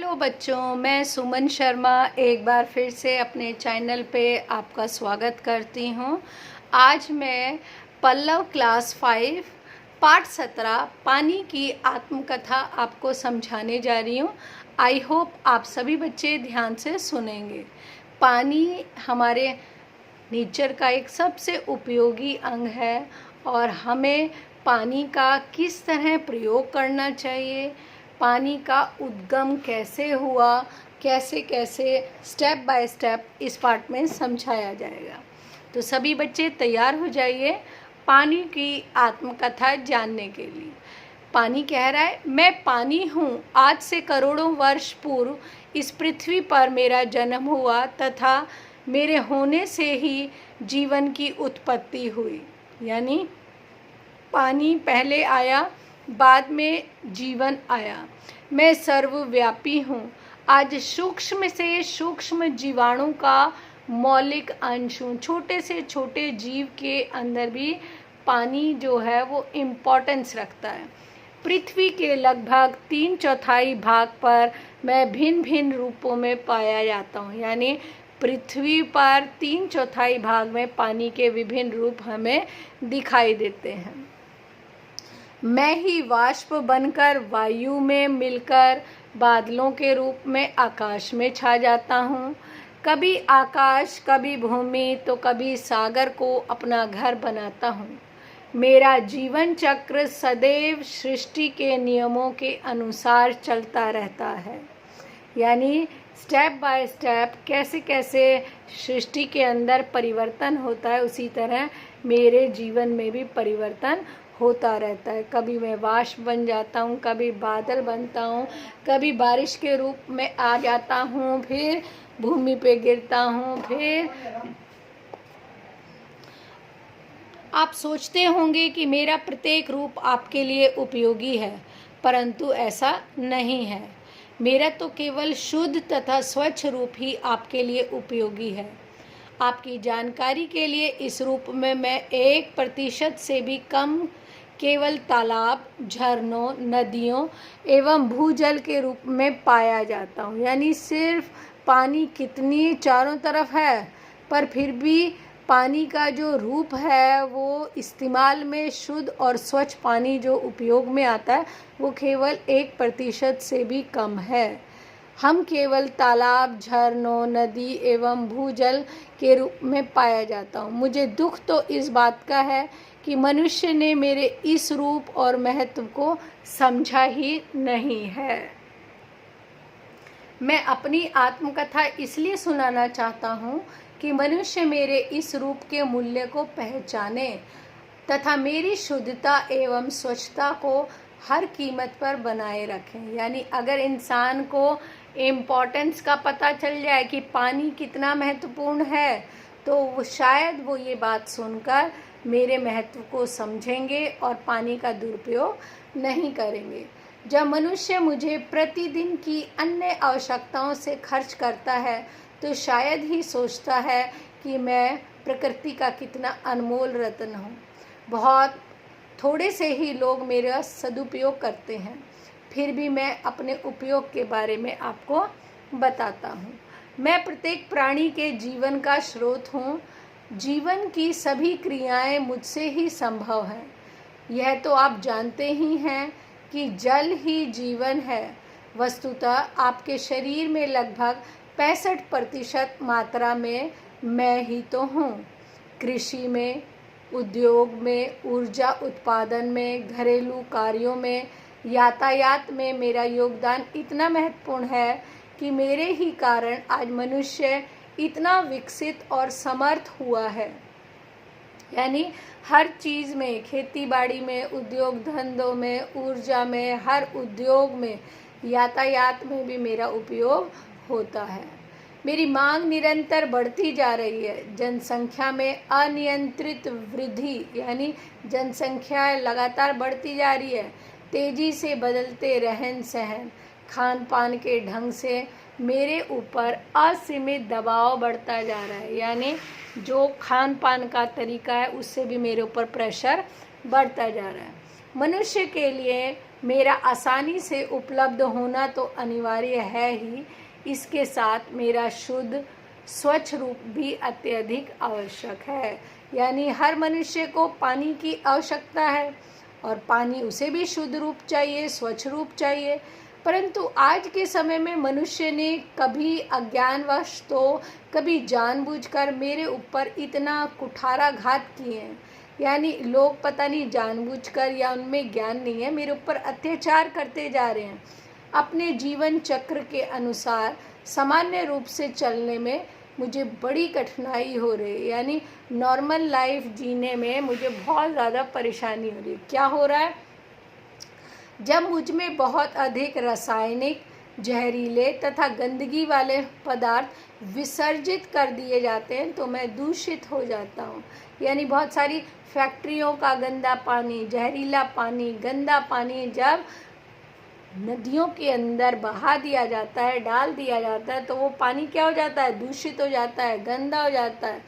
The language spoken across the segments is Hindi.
हेलो बच्चों, मैं सुमन शर्मा एक बार फिर से अपने चैनल पे आपका स्वागत करती हूँ। आज मैं पल्लव क्लास 5 पाठ 17 पानी की आत्मकथा आपको समझाने जा रही हूँ। आई होप आप सभी बच्चे ध्यान से सुनेंगे। पानी हमारे नेचर का एक सबसे उपयोगी अंग है और हमें पानी का किस तरह प्रयोग करना चाहिए, पानी का उद्गम कैसे हुआ, कैसे कैसे स्टेप बाय स्टेप इस पार्ट में समझाया जाएगा। तो सभी बच्चे तैयार हो जाइए पानी की आत्मकथा जानने के लिए। पानी कह रहा है, मैं पानी हूँ। आज से करोड़ों वर्ष पूर्व इस पृथ्वी पर मेरा जन्म हुआ तथा मेरे होने से ही जीवन की उत्पत्ति हुई। यानी पानी पहले आया, बाद में जीवन आया। मैं सर्वव्यापी हूँ। आज सूक्ष्म से सूक्ष्म जीवाणु का मौलिक अंश हूँ। छोटे से छोटे जीव के अंदर भी पानी जो है वो इम्पोर्टेंस रखता है। पृथ्वी के लगभग 3/4 भाग पर मैं भिन्न भिन्न रूपों में पाया जाता हूँ। यानी पृथ्वी पर 3/4 भाग में पानी के विभिन्न रूप हमें दिखाई देते हैं। मैं ही वाष्प बनकर वायु में मिलकर बादलों के रूप में आकाश में छा जाता हूँ। कभी आकाश, कभी भूमि तो कभी सागर को अपना घर बनाता हूँ। मेरा जीवन चक्र सदैव सृष्टि के नियमों के अनुसार चलता रहता है। यानी स्टेप बाय स्टेप कैसे कैसे सृष्टि के अंदर परिवर्तन होता है, उसी तरह मेरे जीवन में भी परिवर्तन होता रहता है। कभी मैं वाष्प बन जाता हूँ, कभी बादल बनता हूँ, कभी बारिश के रूप में आ जाता हूँ, फिर भूमि पे गिरता हूँ। फिर आप सोचते होंगे कि मेरा प्रत्येक रूप आपके लिए उपयोगी है, परंतु ऐसा नहीं है। मेरा तो केवल शुद्ध तथा स्वच्छ रूप ही आपके लिए उपयोगी है। आपकी जानकारी के लिए इस रूप में मैं 1% से भी कम केवल तालाब, झरनों, नदियों एवं भूजल के रूप में पाया जाता हूँ। यानी सिर्फ पानी कितनी चारों तरफ है, पर फिर भी पानी का जो रूप है वो इस्तेमाल में शुद्ध और स्वच्छ पानी जो उपयोग में आता है वो केवल 1% से भी कम है। हम केवल तालाब, झरनों, नदी एवं भूजल के रूप में पाया जाता हूँ। मुझे दुख तो इस बात का है कि मनुष्य ने मेरे इस रूप और महत्व को समझा ही नहीं है। मैं अपनी आत्मकथा इसलिए सुनाना चाहता हूँ कि मनुष्य मेरे इस रूप के मूल्य को पहचाने तथा मेरी शुद्धता एवं स्वच्छता को हर कीमत पर बनाए रखें। यानी अगर इंसान को इम्पोर्टेंस का पता चल जाए कि पानी कितना महत्वपूर्ण है, तो शायद वो ये बात सुनकर मेरे महत्व को समझेंगे और पानी का दुरुपयोग नहीं करेंगे। जब मनुष्य मुझे प्रतिदिन की अन्य आवश्यकताओं से खर्च करता है तो शायद ही सोचता है कि मैं प्रकृति का कितना अनमोल रत्न हूँ। बहुत थोड़े से ही लोग मेरा सदुपयोग करते हैं, फिर भी मैं अपने उपयोग के बारे में आपको बताता हूँ। मैं प्रत्येक प्राणी के जीवन का स्रोत हूँ। जीवन की सभी क्रियाएं मुझसे ही संभव हैं। यह तो आप जानते ही हैं कि जल ही जीवन है। वस्तुतः आपके शरीर में लगभग 65% मात्रा में मैं ही तो हूँ। कृषि में, उद्योग में, ऊर्जा उत्पादन में, घरेलू कार्यों में, यातायात में मेरा योगदान इतना महत्वपूर्ण है कि मेरे ही कारण आज मनुष्य इतना विकसित और समर्थ हुआ है। यानी हर चीज़ में, खेती बाड़ी में, उद्योग धंधों में, ऊर्जा में, हर उद्योग में, यातायात में भी मेरा उपयोग होता है। मेरी मांग निरंतर बढ़ती जा रही है। जनसंख्या में अनियंत्रित वृद्धि, यानी जनसंख्या लगातार बढ़ती जा रही है। तेजी से बदलते रहन सहन, खान पान के ढंग से मेरे ऊपर असीमित दबाव बढ़ता जा रहा है। यानी जो खान पान का तरीका है उससे भी मेरे ऊपर प्रेशर बढ़ता जा रहा है। मनुष्य के लिए मेरा आसानी से उपलब्ध होना तो अनिवार्य है ही, इसके साथ मेरा शुद्ध स्वच्छ रूप भी अत्यधिक आवश्यक है। यानी हर मनुष्य को पानी की आवश्यकता है और पानी उसे भी शुद्ध रूप चाहिए, स्वच्छ रूप चाहिए। परंतु आज के समय में मनुष्य ने कभी अज्ञानवश तो कभी जानबूझकर मेरे ऊपर इतना कुठाराघात किए हैं। यानी लोग पता नहीं जानबूझकर या उनमें ज्ञान नहीं है, मेरे ऊपर अत्याचार करते जा रहे हैं। अपने जीवन चक्र के अनुसार सामान्य रूप से चलने में मुझे बड़ी कठिनाई हो रही है। यानी नॉर्मल लाइफ जीने में मुझे बहुत ज़्यादा परेशानी हो रही है। क्या हो रहा है? जब मुझ में बहुत अधिक रासायनिक, जहरीले तथा गंदगी वाले पदार्थ विसर्जित कर दिए जाते हैं तो मैं दूषित हो जाता हूँ। यानी बहुत सारी फैक्ट्रियों का गंदा पानी, जहरीला पानी, गंदा पानी जब नदियों के अंदर बहा दिया जाता है, डाल दिया जाता है, तो वो पानी क्या हो जाता है? दूषित हो जाता है, गंदा हो जाता है।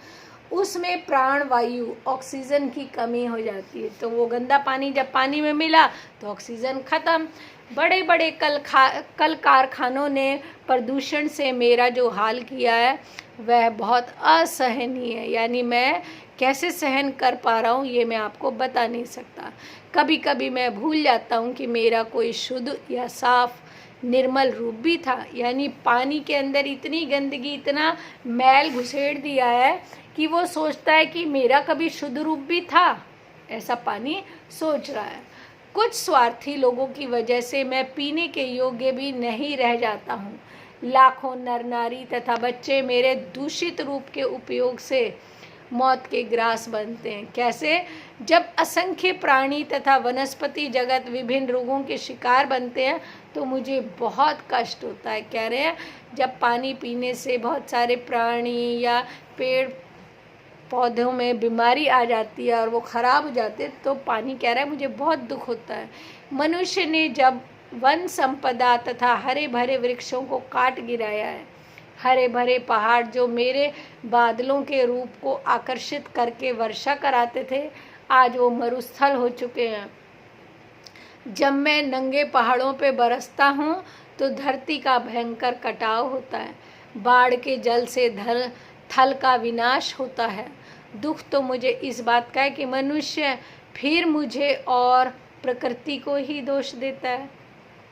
उसमें प्राण वायु, ऑक्सीजन की कमी हो जाती है। तो वो गंदा पानी जब पानी में मिला तो ऑक्सीजन ख़त्म। बड़े बड़े कल कारखानों ने प्रदूषण से मेरा जो हाल किया है वह बहुत असहनीय है। यानी मैं कैसे सहन कर पा रहा हूँ ये मैं आपको बता नहीं सकता। कभी कभी मैं भूल जाता हूँ कि मेरा कोई शुद्ध या साफ निर्मल रूप भी था। यानी पानी के अंदर इतनी गंदगी, इतना मैल घुसेड़ दिया है कि वो सोचता है कि मेरा कभी शुद्ध रूप भी था, ऐसा पानी सोच रहा है। कुछ स्वार्थी लोगों की वजह से मैं पीने के योग्य भी नहीं रह जाता हूँ। लाखों नर नारी तथा बच्चे मेरे दूषित रूप के उपयोग से मौत के ग्रास बनते हैं। कैसे? जब असंख्य प्राणी तथा वनस्पति जगत विभिन्न रोगों के शिकार बनते हैं तो मुझे बहुत कष्ट होता है। कह रहे हैं जब पानी पीने से बहुत सारे प्राणी या पेड़ पौधों में बीमारी आ जाती है और वो ख़राब हो जाते हैं तो पानी कह रहा है मुझे बहुत दुख होता है। मनुष्य ने जब वन संपदा तथा हरे भरे वृक्षों को काट गिराया है, हरे भरे पहाड़ जो मेरे बादलों के रूप को आकर्षित करके वर्षा कराते थे, आज वो मरुस्थल हो चुके हैं। जब मैं नंगे पहाड़ों पे बरसता हूँ तो धरती का भयंकर कटाव होता है, बाढ़ के जल से थल का विनाश होता है। दुख तो मुझे इस बात का है कि मनुष्य फिर मुझे और प्रकृति को ही दोष देता है।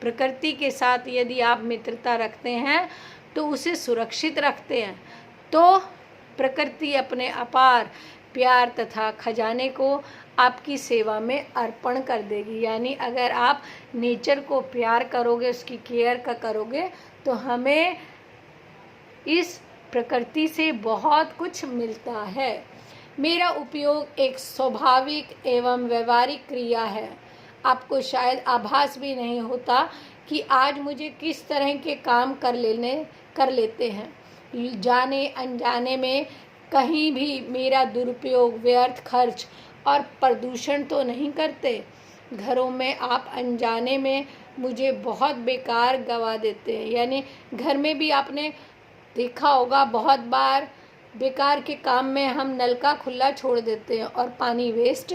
प्रकृति के साथ यदि आप मित्रता रखते हैं तो उसे सुरक्षित रखते हैं तो प्रकृति अपने अपार प्यार तथा खजाने को आपकी सेवा में अर्पण कर देगी। यानी अगर आप नेचर को प्यार करोगे, उसकी केयर का करोगे तो हमें इस प्रकृति से बहुत कुछ मिलता है। मेरा उपयोग एक स्वाभाविक एवं व्यवहारिक क्रिया है। आपको शायद आभास भी नहीं होता कि आज मुझे किस तरह के काम कर लेते हैं। जाने अनजाने में कहीं भी मेरा दुरुपयोग, व्यर्थ खर्च और प्रदूषण तो नहीं करते। घरों में आप अनजाने में मुझे बहुत बेकार गवा देते हैं। यानी घर में भी आपने देखा होगा बहुत बार बेकार के काम में हम नल का खुला छोड़ देते हैं और पानी वेस्ट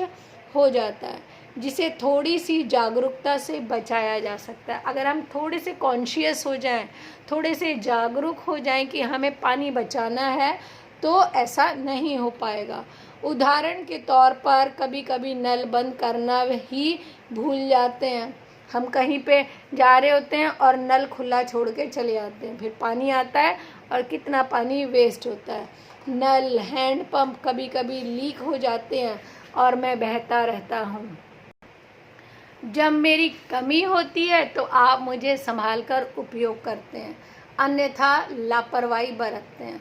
हो जाता है, जिसे थोड़ी सी जागरूकता से बचाया जा सकता है। अगर हम थोड़े से कॉन्शियस हो जाएं, थोड़े से जागरूक हो जाएं कि हमें पानी बचाना है तो ऐसा नहीं हो पाएगा। उदाहरण के तौर पर कभी कभी नल बंद करना ही भूल जाते हैं। हम कहीं पे जा रहे होते हैं और नल खुला छोड़ के चले आते हैं, फिर पानी आता है और कितना पानी वेस्ट होता है। नल, हैंडपंप कभी कभी लीक हो जाते हैं और मैं बहता रहता हूँ। जब मेरी कमी होती है तो आप मुझे संभाल कर उपयोग करते हैं, अन्यथा लापरवाही बरतते हैं।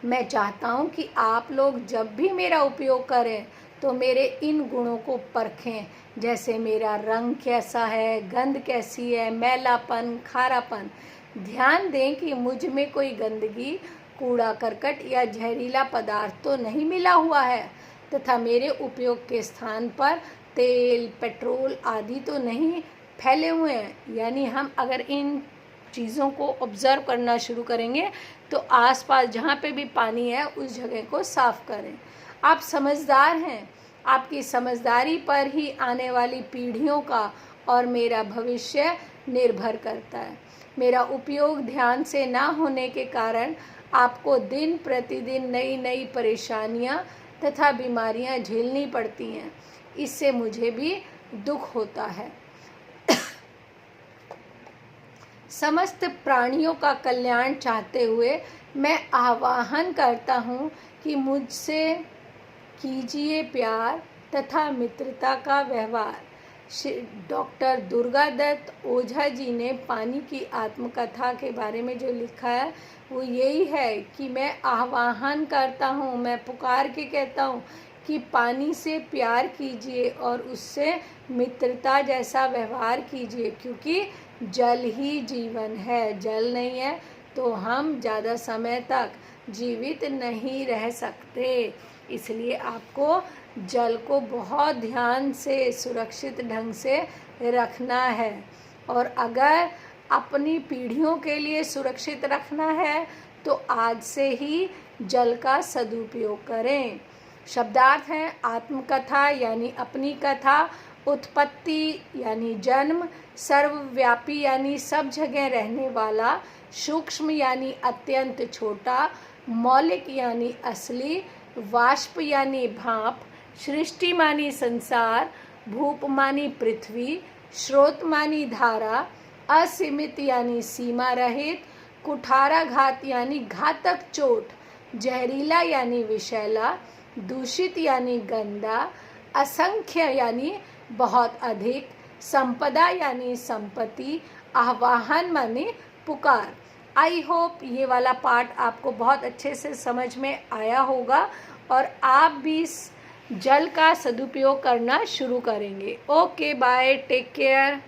मैं चाहता हूँ कि आप लोग जब भी मेरा उपयोग करें तो मेरे इन गुणों को परखें, जैसे मेरा रंग कैसा है, गंध कैसी है, मैलापन, खारापन। ध्यान दें कि मुझ में कोई गंदगी, कूड़ा करकट या जहरीला पदार्थ तो नहीं मिला हुआ है तथा मेरे उपयोग के स्थान पर तेल, पेट्रोल आदि तो नहीं फैले हुए हैं। यानी हम अगर इन चीज़ों को ऑब्ज़र्व करना शुरू करेंगे तो आसपास जहाँ पे भी पानी है उस जगह को साफ करें। आप समझदार हैं, आपकी समझदारी पर ही आने वाली पीढ़ियों का और मेरा भविष्य निर्भर करता है। मेरा उपयोग ध्यान से ना होने के कारण आपको दिन प्रतिदिन नई नई परेशानियां तथा बीमारियां झेलनी पड़ती हैं। इससे मुझे भी दुख होता है। समस्त प्राणियों का कल्याण चाहते हुए मैं आह्वान करता हूँ कि मुझसे कीजिए प्यार तथा मित्रता का व्यवहार। डॉक्टर दुर्गा दत्त ओझा जी ने पानी की आत्मकथा के बारे में जो लिखा है वो यही है कि मैं आह्वान करता हूँ, मैं पुकार के कहता हूँ कि पानी से प्यार कीजिए और उससे मित्रता जैसा व्यवहार कीजिए, क्योंकि जल ही जीवन है। जल नहीं है तो हम ज़्यादा समय तक जीवित नहीं रह सकते। इसलिए आपको जल को बहुत ध्यान से सुरक्षित ढंग से रखना है, और अगर अपनी पीढ़ियों के लिए सुरक्षित रखना है तो आज से ही जल का सदुपयोग करें। शब्दार्थ हैं आत्मकथा यानी अपनी कथा, उत्पत्ति यानी जन्म, सर्वव्यापी यानी सब जगह रहने वाला, सूक्ष्म यानी अत्यंत छोटा, मौलिक यानी असली, वाष्प यानी भाप, सृष्टि मानी संसार, भूप मानी पृथ्वी, स्रोत मानी धारा, असीमित यानी सीमा रहित, कुठाराघात यानी घातक चोट, जहरीला यानी विषैला, दूषित यानी गंदा, असंख्य यानी बहुत अधिक, संपदा यानी संपत्ति, आह्वान माने पुकार। आई होप ये वाला पार्ट आपको बहुत अच्छे से समझ में आया होगा और आप भी जल का सदुपयोग करना शुरू करेंगे। Okay, bye, take care.